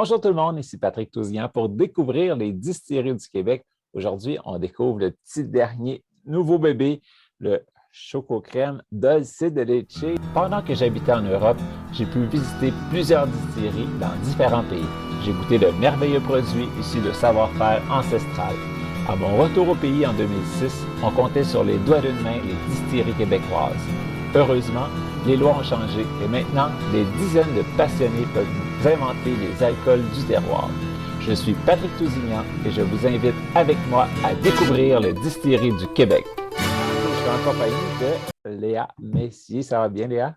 Bonjour tout le monde, ici Patrick Tousignan pour découvrir les distilleries du Québec. Aujourd'hui, on découvre le petit dernier nouveau bébé, le Choco Crème Dulce de Leche. Pendant que j'habitais en Europe, j'ai pu visiter plusieurs distilleries dans différents pays. J'ai goûté de merveilleux produits issus de savoir-faire ancestral. À mon retour au pays en 2006, on comptait sur les doigts d'une main les distilleries québécoises. Heureusement, les lois ont changé et maintenant, des dizaines de passionnés peuvent vous inventer les alcools du terroir. Je suis Patrick Tousignan et je vous invite avec moi à découvrir les distilleries du Québec. Je suis en compagnie de Léa Messier. Ça va bien, Léa?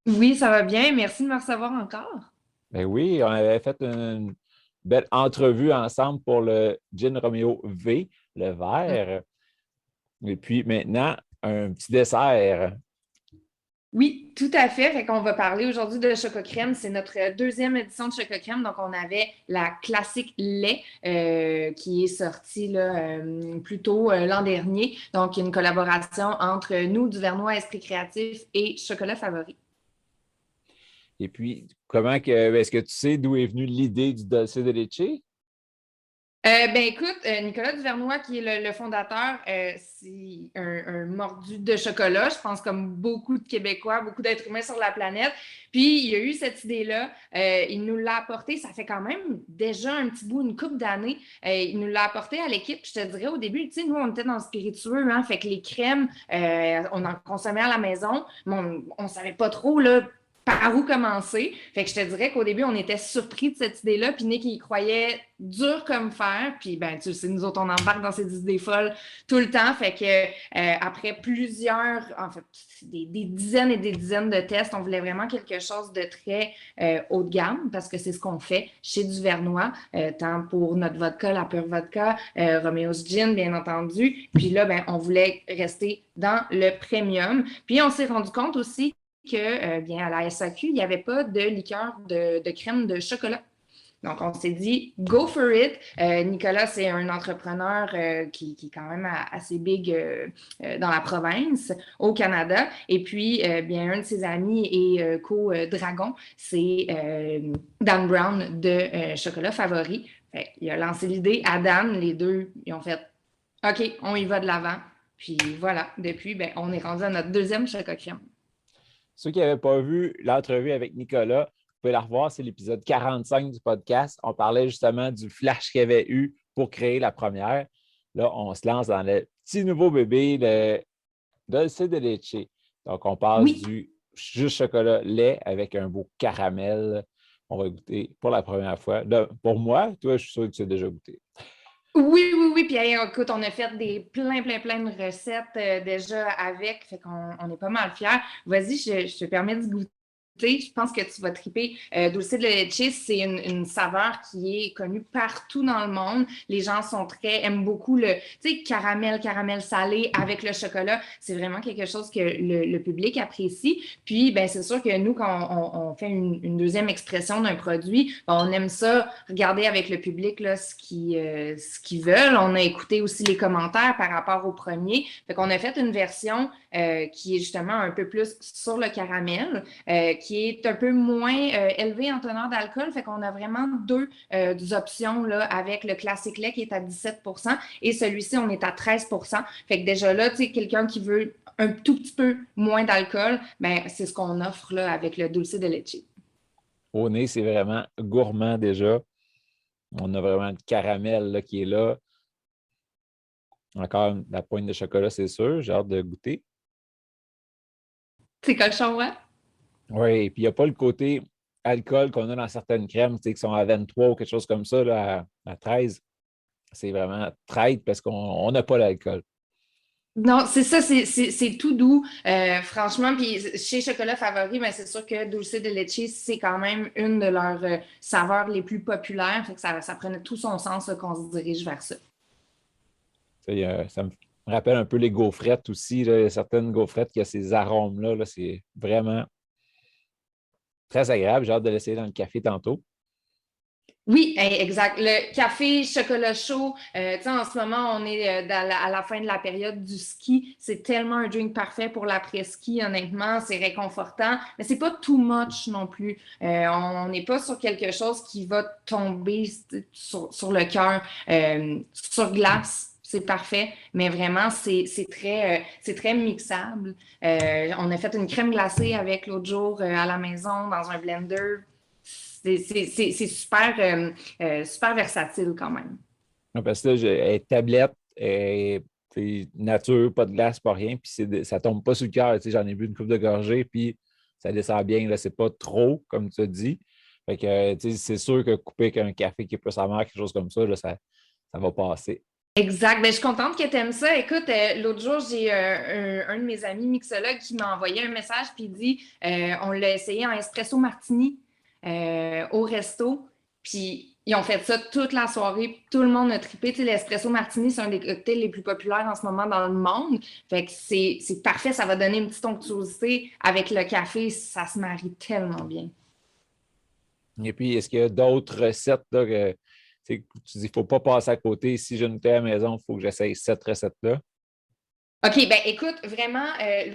Oui, ça va bien. Merci de me recevoir encore. Ben oui, on avait fait une belle entrevue ensemble pour le Gin Romeo V, le vert. Et puis maintenant, un petit dessert. Oui, tout à fait. Fait qu'on va parler aujourd'hui de Choco Crème. C'est notre deuxième édition de Choco Crème. Donc, on avait la classique lait qui est sortie là, plus tôt l'an dernier. Donc, une collaboration entre nous, du Vernois Esprit Créatif et Chocolat Favori. Et puis, est-ce que tu sais d'où est venue l'idée du Dulce de Leche? Écoute, Nicolas Duvernois, qui est le fondateur, c'est un mordu de chocolat, je pense comme beaucoup de Québécois, beaucoup d'êtres humains sur la planète. Puis il a eu cette idée-là, il nous l'a apporté, ça fait quand même déjà un petit bout, une couple d'années, il nous l'a apporté à l'équipe. Je te dirais au début, tu sais, nous on était dans le spiritueux, hein, fait que les crèmes, on en consommait à la maison, mais on savait pas trop là, par où commencer. Fait que je te dirais qu'au début, on était surpris de cette idée-là, puis Nick, il croyait dur comme fer, puis ben, tu sais, nous autres, on embarque dans ces idées folles tout le temps, fait que après plusieurs, en fait, des dizaines et des dizaines de tests, on voulait vraiment quelque chose de très haut de gamme, parce que c'est ce qu'on fait chez Duvernois, tant pour notre vodka, la pure vodka, Romeo's Gin, bien entendu, puis là, ben, on voulait rester dans le premium, puis on s'est rendu compte aussi que, bien, à la SAQ, il n'y avait pas de liqueur de crème de chocolat. Donc, on s'est dit, go for it. Nicolas, c'est un entrepreneur qui est quand même assez big dans la province, au Canada. Et puis, bien, un de ses amis et co-dragon, c'est Dan Brown de Chocolat Favori. Fait, il a lancé l'idée à Dan. Les deux, ils ont fait, OK, on y va de l'avant. Puis voilà, depuis, ben, on est rendu à notre deuxième chocolat crème. Ceux qui n'avaient pas vu l'entrevue avec Nicolas, vous pouvez la revoir, c'est l'épisode 45 du podcast. On parlait justement du flash qu'il y avait eu pour créer la première. Là, on se lance dans le petit nouveau bébé, le Dulce de Leche. Donc, on passe Oui, du juste chocolat lait avec un beau caramel. On va goûter pour la première fois. Là, pour moi, toi, je suis sûr que tu as déjà goûté. oui, oui, oui. Puis hey, écoute, on a fait des plein de recettes déjà avec, fait qu'on est pas mal fiers. Vas-y, je te permets de goûter. Je pense que tu vas triper. Dulce de leche, c'est une saveur qui est connue partout dans le monde. Les gens aiment beaucoup le, tu sais, caramel salé avec le chocolat. C'est vraiment quelque chose que le public apprécie. Puis, ben, c'est sûr que nous, quand on fait une deuxième expression d'un produit, ben, on aime ça, regarder avec le public là, ce qu'ils veulent. On a écouté aussi les commentaires par rapport au premier. Fait qu'on a fait une version qui est justement un peu plus sur le caramel, qui est un peu moins élevé en teneur d'alcool. Fait qu'on a vraiment deux options là, avec le classique lait qui est à 17% et celui-ci, on est à 13%. Fait que déjà là, tu sais, quelqu'un qui veut un tout petit peu moins d'alcool, ben, c'est ce qu'on offre là, avec le dulce de leche. Au nez, c'est vraiment gourmand déjà. On a vraiment le caramel là, qui est là. Encore la pointe de chocolat, c'est sûr. J'ai hâte de goûter. C'est cochon, hein? Oui, et puis il n'y a pas le côté alcool qu'on a dans certaines crèmes, tu sais, qui sont à 23 ou quelque chose comme ça, là, à 13. C'est vraiment traite parce qu'on n'a pas l'alcool. Non, c'est ça, c'est tout doux. Franchement, puis chez Chocolat Favori, ben, c'est sûr que Dulce de Leche, c'est quand même une de leurs saveurs les plus populaires. Fait que ça prenait tout son sens là, qu'on se dirige vers ça. Ça me rappelle un peu les gaufrettes aussi. Là. Il y a certaines gaufrettes qui ont ces arômes-là. Là, c'est vraiment très agréable. J'ai hâte de l'essayer dans le café tantôt. Oui, exact. Le café, chocolat chaud, tu sais, en ce moment, on est à la fin de la période du ski. C'est tellement un drink parfait pour l'après-ski, honnêtement. C'est réconfortant, mais c'est pas too much non plus. On n'est pas sur quelque chose qui va tomber sur le cœur. Sur glace, c'est parfait, mais vraiment, c'est très mixable. On a fait une crème glacée avec l'autre jour à la maison dans un blender. C'est super, super versatile quand même. Ouais, parce que là, tablette, nature, pas de glace, pas rien, puis ça tombe pas sur le cœur. Tu sais, j'en ai bu une coupe de gorgée, puis ça descend bien. Là, c'est pas trop, comme tu as dit. Fait que, tu sais, c'est sûr que couper avec un café qui est plus amer, quelque chose comme ça, là, ça va passer. Exact. Ben, je suis contente que tu aimes ça. Écoute, l'autre jour, j'ai un de mes amis mixologues qui m'a envoyé un message puis il dit on l'a essayé en espresso martini au resto. Puis ils ont fait ça toute la soirée. Puis tout le monde a trippé. Tu sais, l'espresso martini, c'est un des cocktails les plus populaires en ce moment dans le monde. Fait que c'est parfait. Ça va donner une petite onctuosité avec le café. Ça se marie tellement bien. Et puis, est-ce qu'il y a d'autres recettes là, que tu dis, il ne faut pas passer à côté? Si je ne à la maison, il faut que j'essaye cette recette-là. OK, ben écoute, vraiment,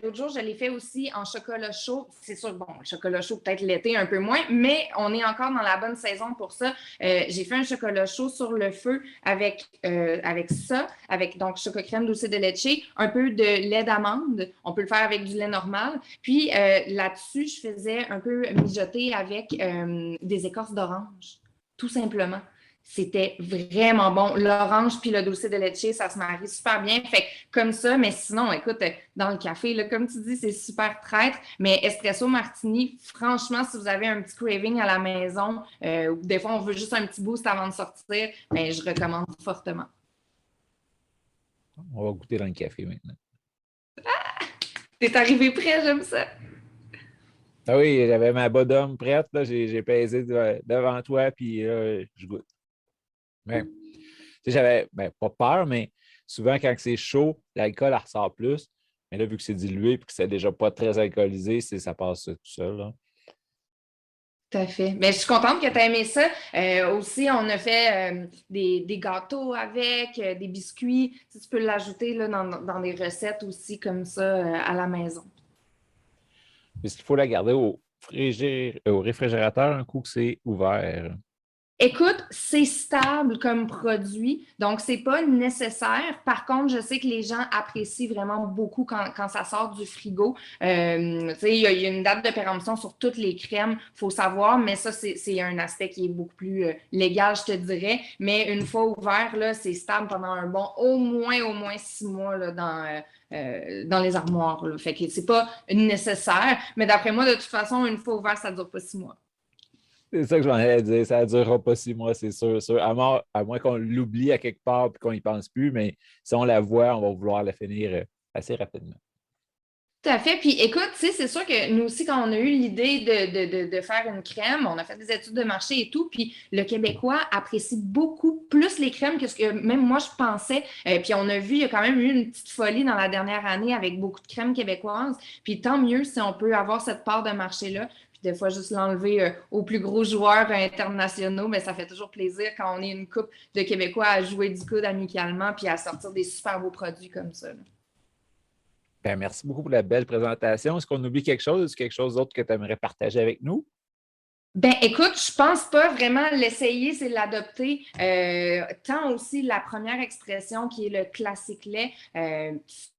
l'autre jour, je l'ai fait aussi en chocolat chaud. C'est sûr, bon, le chocolat chaud, peut-être l'été un peu moins, mais on est encore dans la bonne saison pour ça. J'ai fait un chocolat chaud sur le feu avec ça, avec donc chocolat crème dulce de leche, un peu de lait d'amande. On peut le faire avec du lait normal. Puis là-dessus, je faisais un peu mijoter avec des écorces d'orange, tout simplement. C'était vraiment bon. L'orange puis le dulce de leche, ça se marie super bien. Fait que comme ça, mais sinon, écoute, dans le café, là, comme tu dis, c'est super traître. Mais espresso martini, franchement, si vous avez un petit craving à la maison, ou des fois on veut juste un petit boost avant de sortir, ben, je recommande fortement. On va goûter dans le café maintenant. T'es arrivé prêt, j'aime ça. Ah oui, j'avais ma bodum prête, là, j'ai pesé devant toi, puis je goûte. Mais, tu sais, j'avais pas peur, mais souvent, quand c'est chaud, l'alcool, elle ressort plus. Mais là, vu que c'est dilué et que c'est déjà pas très alcoolisé, ça passe tout seul. Là. Tout à fait. Mais je suis contente que tu aies aimé ça. Aussi, on a fait des gâteaux avec, des biscuits. Tu peux l'ajouter là, dans des recettes aussi comme ça à la maison. Est-ce qu'il faut la garder au réfrigérateur un coup que c'est ouvert? Écoute, c'est stable comme produit, donc c'est pas nécessaire. Par contre, je sais que les gens apprécient vraiment beaucoup quand ça sort du frigo. Tu sais, il y a une date de péremption sur toutes les crèmes, faut savoir, mais ça, c'est un aspect qui est beaucoup plus légal, je te dirais. Mais une fois ouvert, là, c'est stable pendant un bon au moins 6 mois là, dans les armoires. Là. Fait que c'est pas nécessaire, mais d'après moi, de toute façon, une fois ouvert, ça dure pas 6 mois. C'est ça que je m'en allais dire. Ça ne durera pas 6 mois, c'est sûr, sûr. À moins qu'on l'oublie à quelque part et qu'on n'y pense plus, mais si on la voit, on va vouloir la finir assez rapidement. Tout à fait. Puis écoute, tu sais, c'est sûr que nous aussi, quand on a eu l'idée de faire une crème, on a fait des études de marché et tout, puis le Québécois apprécie beaucoup plus les crèmes que ce que même moi je pensais. Puis on a vu, il y a quand même eu une petite folie dans la dernière année avec beaucoup de crèmes québécoises. Puis tant mieux si on peut avoir cette part de marché-là. Puis des fois, juste l'enlever aux plus gros joueurs internationaux, mais ça fait toujours plaisir quand on est une couple de Québécois à jouer du coude amicalement puis à sortir des super beaux produits comme ça. Là. Ben, merci beaucoup pour la belle présentation. Est-ce qu'on oublie quelque chose? Est-ce quelque chose d'autre que tu aimerais partager avec nous? Ben, écoute, je pense pas vraiment l'essayer, c'est l'adopter. Tant aussi la première expression qui est le classique lait.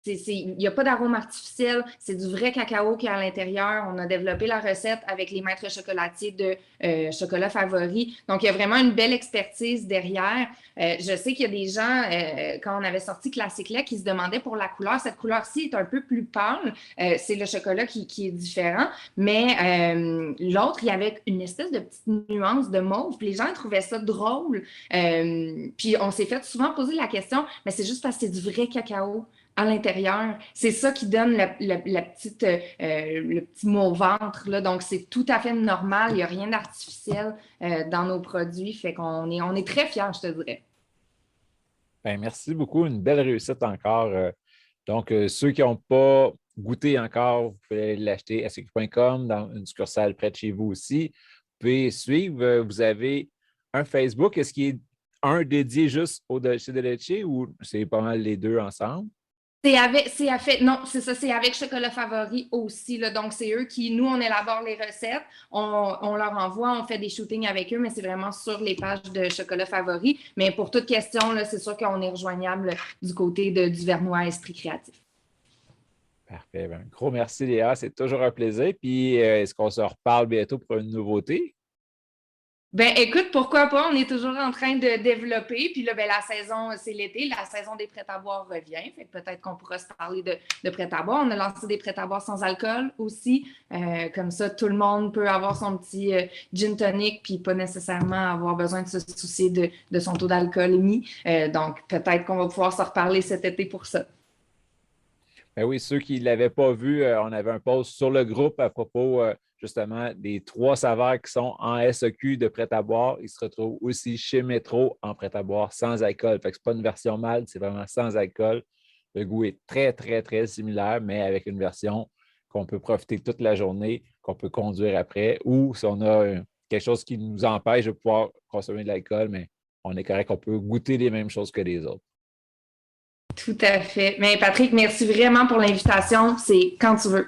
Il n'y a pas d'arôme artificiel, c'est du vrai cacao qui est à l'intérieur. On a développé la recette avec les maîtres chocolatiers de chocolat favori. Donc, il y a vraiment une belle expertise derrière. Je sais qu'il y a des gens, quand on avait sorti Classic Lait, qui se demandaient pour la couleur. Cette couleur-ci est un peu plus pâle. C'est le chocolat qui est différent. Mais l'autre, il y avait une espèce de petite nuance de mauve. Puis les gens trouvaient ça drôle. Puis on s'est fait souvent poser la question, mais c'est juste parce que c'est du vrai cacao à l'intérieur. C'est ça qui donne la petite, le petit mot-ventre. Là. Donc, c'est tout à fait normal. Il n'y a rien d'artificiel dans nos produits. Fait on est très fiers, je te dirais. Ben, merci beaucoup. Une belle réussite encore. Donc, ceux qui n'ont pas goûté encore, vous pouvez aller l'acheter à sucre.com dans une succursale près de chez vous aussi. Vous pouvez suivre. Vous avez un Facebook. Est-ce qu'il est un dédié juste au Dolce de Leche ou c'est pas mal les deux ensemble? Non, c'est ça, c'est avec Chocolat Favori aussi. Là. Donc, c'est eux qui, nous, on élabore les recettes, on leur envoie, on fait des shootings avec eux, mais c'est vraiment sur les pages de Chocolat Favori. Mais pour toute question, là, c'est sûr qu'on est rejoignable du côté du Vernois Esprit Créatif. Parfait. Un gros merci, Léa. C'est toujours un plaisir. Puis, est-ce qu'on se reparle bientôt pour une nouveauté? Ben, écoute, pourquoi pas? On est toujours en train de développer. Puis là, ben, la saison, c'est l'été. La saison des prêts-à-boire revient. Fait que peut-être qu'on pourra se parler de prêts-à-boire. On a lancé des prêts-à-boire sans alcool aussi. Comme ça, tout le monde peut avoir son petit gin tonic puis pas nécessairement avoir besoin de se soucier de son taux d'alcoolémie. Donc, peut-être qu'on va pouvoir se reparler cet été pour ça. Ben oui, ceux qui ne l'avaient pas vu, on avait un post sur le groupe à propos justement des 3 saveurs qui sont en SEQ de prêt-à-boire. Ils se retrouvent aussi chez Métro en prêt-à-boire sans alcool. Fait que ce n'est pas une version malt, c'est vraiment sans alcool. Le goût est très, très, très similaire, mais avec une version qu'on peut profiter toute la journée, qu'on peut conduire après, ou si on a quelque chose qui nous empêche de pouvoir consommer de l'alcool, mais on est correct, on peut goûter les mêmes choses que les autres. Tout à fait. Mais Patrick, merci vraiment pour l'invitation. C'est quand tu veux.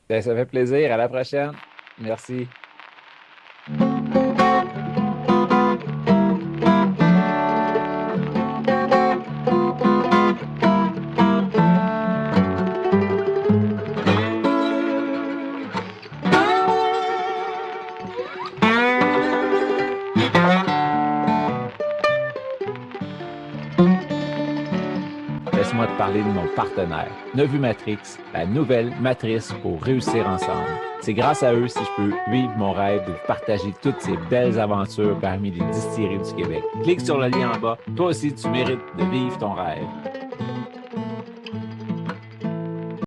Bien, ça fait plaisir. À la prochaine. Merci. Laisse-moi te parler de mon partenaire, Nevu Matrix, la nouvelle matrice pour réussir ensemble. C'est grâce à eux si je peux vivre mon rêve de partager toutes ces belles aventures parmi les distilleries du Québec. Clique sur le lien en bas. Toi aussi, tu mérites de vivre ton rêve.